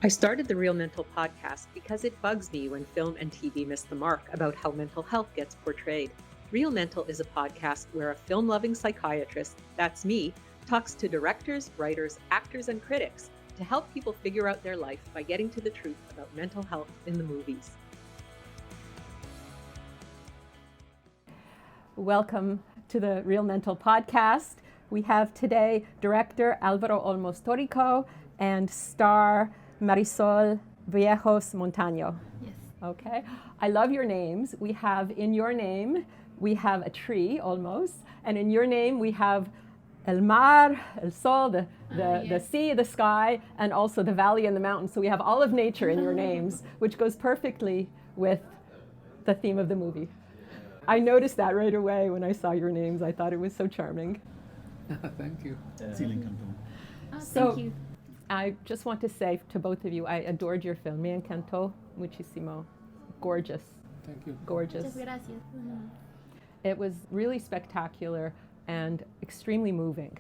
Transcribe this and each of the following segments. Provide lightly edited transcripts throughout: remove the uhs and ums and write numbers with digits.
I started the Real Mental podcast because it bugs me when film and TV miss the mark about how mental health gets portrayed. Real Mental is a podcast where a film-loving psychiatrist, that's me, talks to directors, writers, actors, and critics to help people figure out their life by getting to the truth about mental health in the movies. Welcome to the Real Mental podcast. We have today director Álvaro Olmos Torrico and star Marisol Vallejos Montaño. Yes. Okay. I love your names. We have in your name, we have a tree almost, and in your name we have el mar, el sol, the sea, the sky, and also the valley and the mountains. So we have all of nature in your names, which goes perfectly with the theme of the movie. I noticed that right away when I saw your names. I thought it was so charming. Thank you. Thank you. I just want to say to both of you, I adored your film. Me encantó muchísimo. Gorgeous. Thank you. Gorgeous. Muchas gracias. It was really spectacular and extremely moving.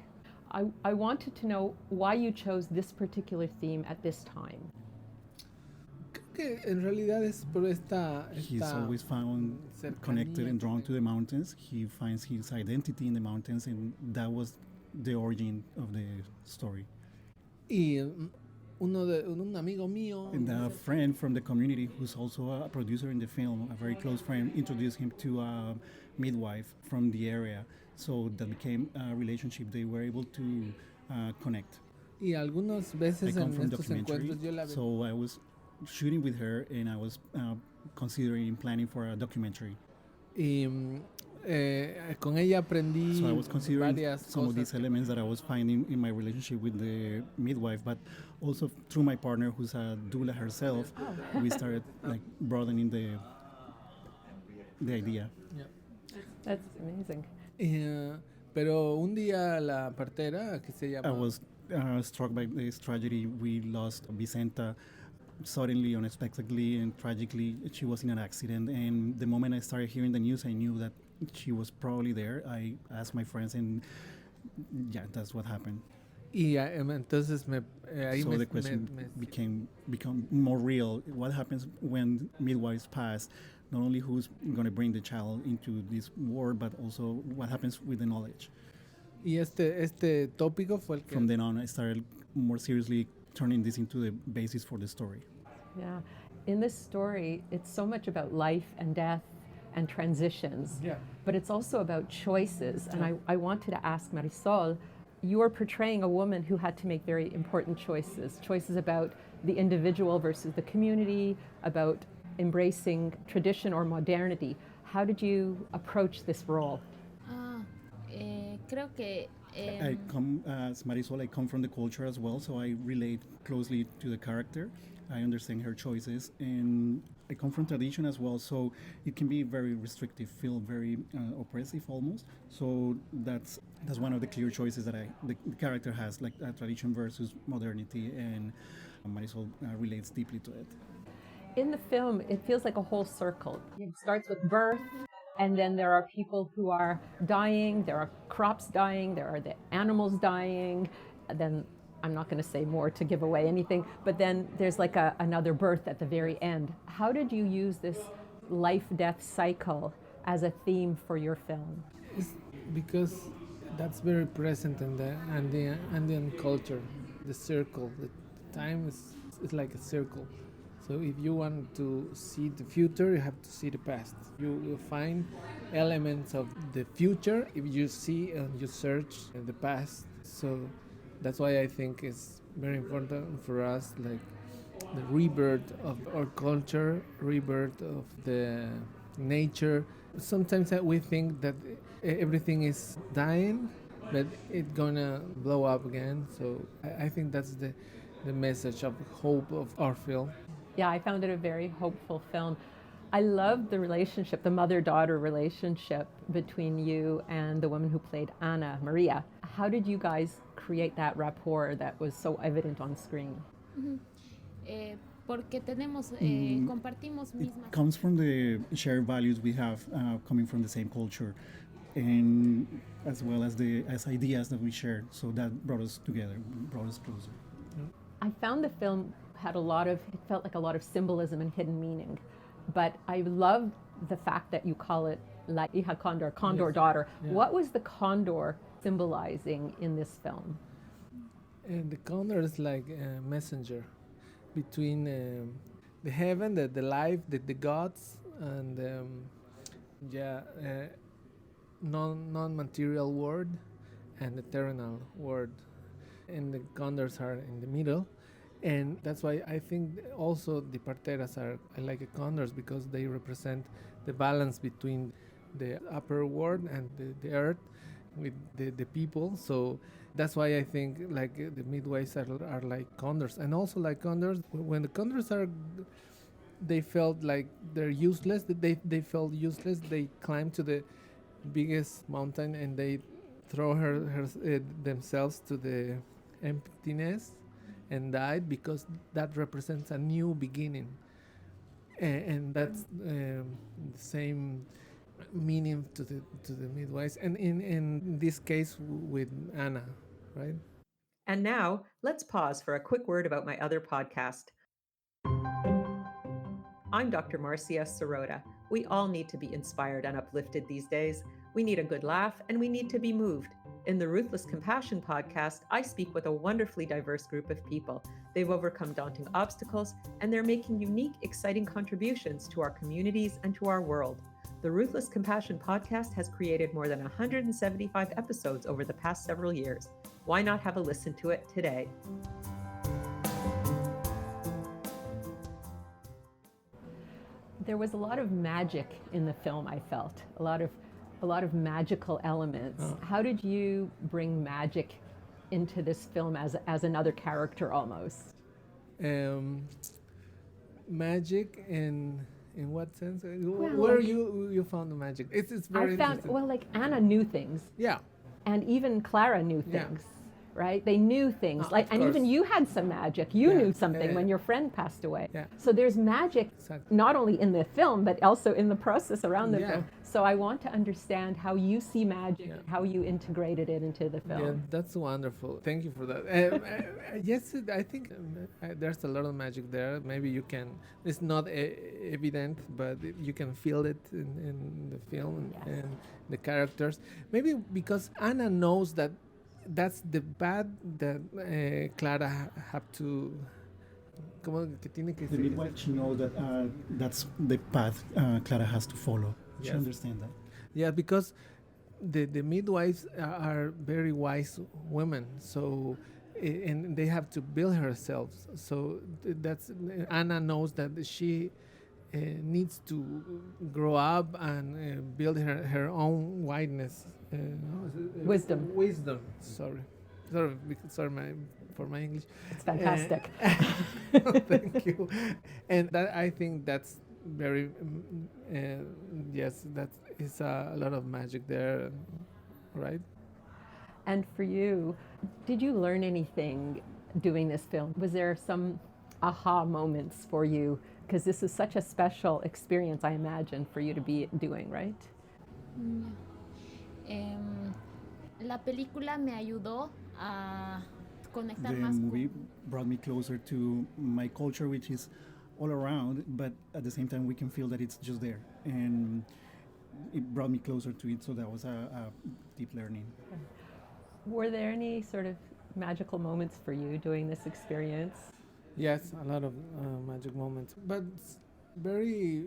I wanted to know why you chose this particular theme at this time. Creo que en realidad es por He's always found connected and drawn to the mountains. He finds his identity in the mountains, and that was the origin of the story. Y un amigo mío. And a friend from the community who's also a producer in the film, a very close friend, introduced him to a midwife from the area. So that became a relationship. They were able to connect. Y algunas I veces come en from estos documentary, encuentros yo la so I was shooting with her, and I was considering planning for a documentary. Y con ella aprendí So I was considering varias some of these cosas. elements that I was finding in my relationship with the midwife, but also through my partner, who's a doula herself, we started like broadening the idea. That's amazing. Pero un día la partera, que se I llama... was struck by this tragedy. We lost Vicenta suddenly, unexpectedly, and tragically. She was in an accident, and the moment I started hearing the news, I knew that she was probably there. I asked my friends, and yeah, that's what happened. Y entonces ahí So the question become more real. What happens when midwives pass? Not only who's going to bring the child into this world, but also what happens with the knowledge. Y este tópico fue el que... From then on, I started more seriously turning this into the basis for the story. Yeah. In this story, it's so much about life and death and transitions, Yeah. but it's also about choices. And I wanted to ask Marisol, you are portraying a woman who had to make very important choices about the individual versus the community, about embracing tradition or modernity. How did you approach this role? Creo que I come as Marisol. I come from the culture as well, so I relate closely to the character. I understand her choices, and I come from tradition as well, so it can be very restrictive, feel very oppressive almost. So that's one of the clear choices that the character has, like tradition versus modernity, and Marisol relates deeply to it. In the film, it feels like a whole circle. It starts with birth, and then there are people who are dying, there are crops dying, there are the animals dying, and then I'm not going to say more to give away anything, but then there's like another birth at the very end. How did you use this life-death cycle as a theme for your film? It's because that's very present in the Andean culture. The circle, the time is like a circle. So if you want to see the future, you have to see the past. You will find elements of the future if you see and you search the past. So that's why I think it's very important for us, like the rebirth of our culture, rebirth of the nature. Sometimes we think that everything is dying, but it's gonna blow up again. So I think that's the message of hope of our film. Yeah, I found it a very hopeful film. I love the relationship, the mother-daughter relationship between you and the woman who played Anna, Maria. How did you guys create that rapport that was so evident on screen? Porque tenemos, compartimos It mismas. comes from the shared values we have coming from the same culture, and as well as ideas that we share. So that brought us together, brought us closer. I found the film had it felt like a lot of symbolism and hidden meaning. But I love the fact that you call it La Hija Condor, Condor Daughter. Yeah. What was the condor symbolizing in this film? And the condor is like a messenger between the heaven, the life, the gods, and non-material world and the terrenal world. And the condors are in the middle. And that's why I think also the parteras are like condors, because they represent the balance between the upper world and the earth with the people. So that's why I think like the midwives are like condors. And also like condors, when the condors they felt like they're useless, they felt useless, they climb to the biggest mountain and they throw themselves to the emptiness and died, because that represents a new beginning, and that's the same meaning to the midwives, and in this case with Anna, right? And now, let's pause for a quick word about my other podcast. I'm Dr. Marcia Sirota. We all need to be inspired and uplifted these days. We need a good laugh and we need to be moved. In the Ruthless Compassion podcast, I speak with a wonderfully diverse group of people. They've overcome daunting obstacles and they're making unique, exciting contributions to our communities and to our world. The Ruthless Compassion podcast has created more than 175 episodes over the past several years. Why not have a listen to it today? There was a lot of magic in the film, I felt. A lot of magical elements. Oh. How did you bring magic into this film as another character almost? Magic in what sense? Where you found the magic? It's very interesting. Like Anna knew things. Yeah. And even Clara knew things. Yeah. Right? They knew things. And even you had some magic. You knew something when your friend passed away. Yeah. So there's magic not only in the film, but also in the process around the film. So I want to understand how you see magic, how you integrated it into the film. Yeah, that's wonderful. Thank you for that. Yes, I think there's a lot of magic there. Maybe you can, it's not evident, but you can feel it in the film and the characters. Maybe because Anna knows that that's the path that Clara have to. The midwife knows that that's the path Clara has to follow. She understands that. Yeah, because the midwives are very wise women, so and they have to build herself. So that's Anna knows that she needs to grow up and build her own wideness. Wisdom. Sorry for my English. It's fantastic. Thank you. And that, I think that's very that is a lot of magic there, right? And for you, did you learn anything doing this film? Was there some aha moments for you? Because this is such a special experience, I imagine, for you to be doing, right? La película me ayudó a conectar más. The movie brought me closer to my culture, which is all around, but at the same time we can feel that it's just there, and it brought me closer to it. So that was a deep learning. Were there any sort of magical moments for you doing this experience? Yes, a lot of magic moments, but very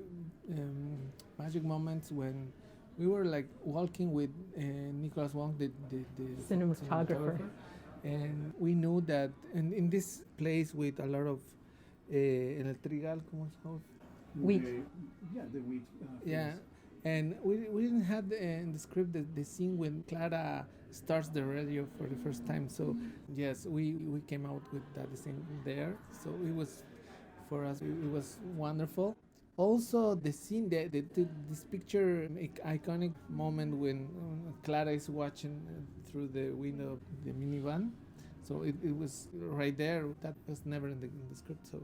magic moments when we were like walking with Nicholas Wong, the cinematographer, and we knew that in this place with a lot of en el trigal, ¿cómo se llama? Wheat. The wheat. And we didn't have in the script the scene when Clara starts the radio for the first time. So yes, we came out with that scene there. So it was, for us, it was wonderful. Also, the scene this picture, iconic moment when Clara is watching through the window of the minivan. So it was right there. That was never in the script. So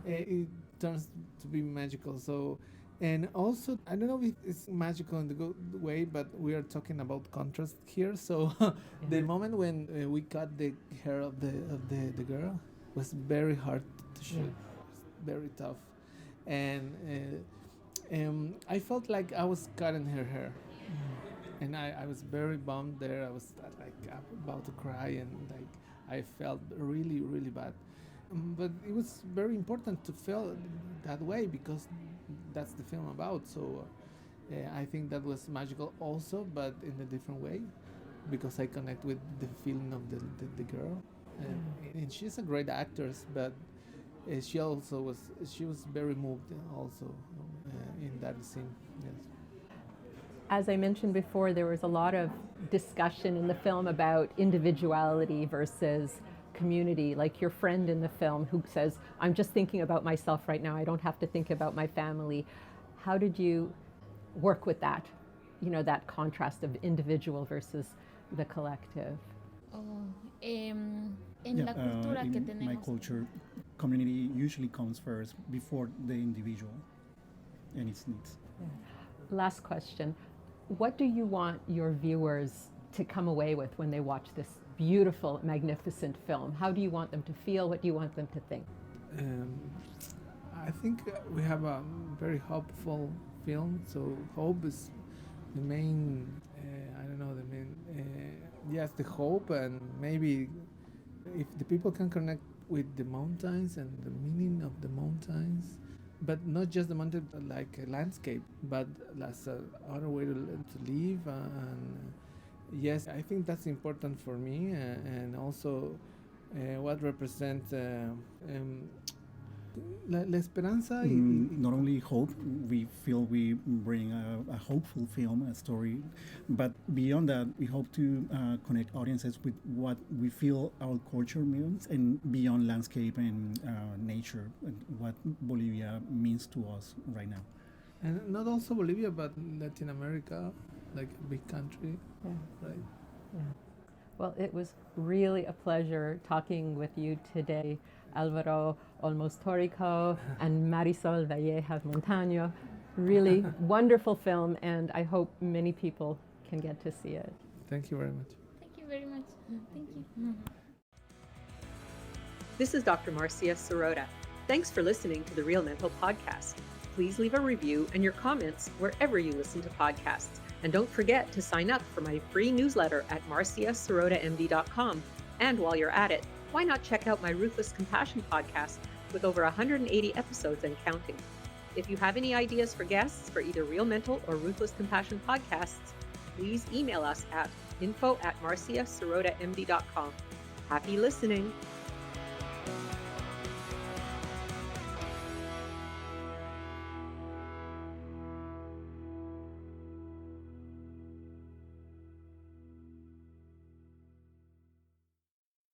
it turns to be magical. So, and also, I don't know if it's magical in the good way, but we are talking about contrast here. So the moment when we cut the hair of the girl, was very hard to shoot, very tough, and I felt like I was cutting her hair, and I was very bummed there. I was like about to cry, and like I felt really, really bad. But it was very important to feel that way because that's the film about. So I think that was magical also, but in a different way, because I connect with the feeling of the girl. And she's a great actress, but she was very moved also in that scene. Yes. As I mentioned before, there was a lot of discussion in the film about individuality versus community, like your friend in the film who says, I'm just thinking about myself right now, I don't have to think about my family. How did you work with that, that contrast of individual versus the collective? En la cultura que in tenemos. my culture, community usually comes first before the individual and its needs. Last question. What do you want your viewers to come away with when they watch this beautiful, magnificent film? How do you want them to feel? What do you want them to think? I think we have a very hopeful film. So hope is the main. Yes, the hope, and maybe if the people can connect with the mountains and the meaning of the mountains, but not just the mountain like a landscape, but as another way to live. And yes, I think that's important for me, and also what represents la esperanza. Not only hope, we feel we bring a hopeful film, a story, but beyond that, we hope to connect audiences with what we feel our culture means, and beyond landscape and nature, and what Bolivia means to us right now. And not also Bolivia, but Latin America, like a big country, right? Yeah. Well, it was really a pleasure talking with you today, Álvaro Olmos Torrico and Marisol Vallejos Montaño. Really wonderful film, and I hope many people can get to see it. Thank you very much. Thank you very much. Thank you. This is Dr. Marcia Sirota. Thanks for listening to the Real Mental Podcast. Please leave a review and your comments wherever you listen to podcasts. And don't forget to sign up for my free newsletter at marciasirotamd.com. And while you're at it, why not check out my Ruthless Compassion podcast with over 180 episodes and counting. If you have any ideas for guests for either Real Mental or Ruthless Compassion podcasts, please email us at info@marciasirotamd.com. Happy listening.